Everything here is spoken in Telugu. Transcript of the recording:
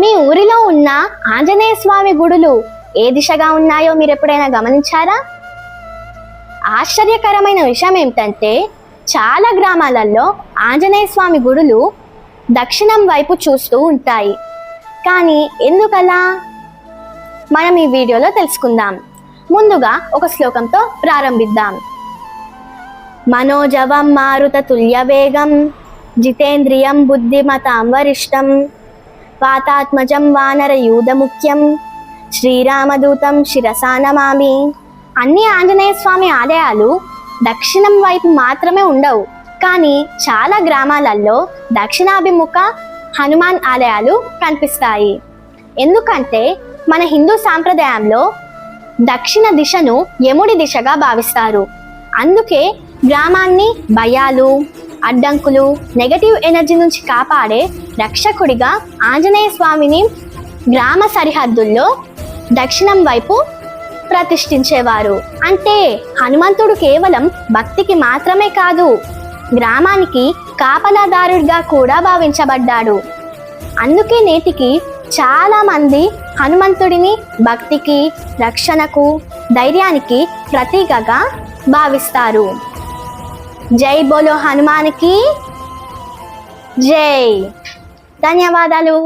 మీ ఊరిలో ఉన్న ఆంజనేయ స్వామి గుడులు ఏ దిశగా ఉన్నాయో మీరు ఎప్పుడైనా గమనించారా? ఆశ్చర్యకరమైన విషయం ఏమిటంటే చాలా గ్రామాలలో ఆంజనేయ స్వామి గుడులు దక్షిణం వైపు చూస్తూ ఉంటాయి. కానీ ఎందుకలా? మనం ఈ వీడియోలో తెలుసుకుందాం. ముందుగా ఒక శ్లోకంతో ప్రారంభిద్దాం. మనోజవం మారుత తుల్య వేగం జితేంద్రియం బుద్ధిమతాం వరిష్టం వాతాత్మజం వానర యూధ ముఖ్యం శ్రీరామదూతం శిరసా నమామి. అన్ని ఆంజనేయ స్వామి ఆలయాలు దక్షిణం వైపు మాత్రమే ఉండవు, కానీ చాలా గ్రామాలలో దక్షిణాభిముఖ హనుమాన్ ఆలయాలు కనిపిస్తాయి. ఎందుకంటే మన హిందూ సాంప్రదాయంలో దక్షిణ దిశను యముడి దిశగా భావిస్తారు. అందుకే గ్రామాన్ని భయాలు, అడ్డంకులు, నెగటివ్ ఎనర్జీ నుంచి కాపాడే రక్షకుడిగా ఆంజనేయ స్వామిని గ్రామ సరిహద్దుల్లో దక్షిణం వైపు ప్రతిష్ఠించేవారు. అంటే హనుమంతుడు కేవలం భక్తికి మాత్రమే కాదు, గ్రామానికి కాపలాదారుడిగా కూడా భావించబడ్డాడు. అందుకే నేటికి చాలా మంది హనుమంతుడిని భక్తికి, రక్షణకు, ధైర్యానికి ప్రతీకగా భావిస్తారు. జై బోలో హనుమాన్కి జై. ధన్యవాదాలు.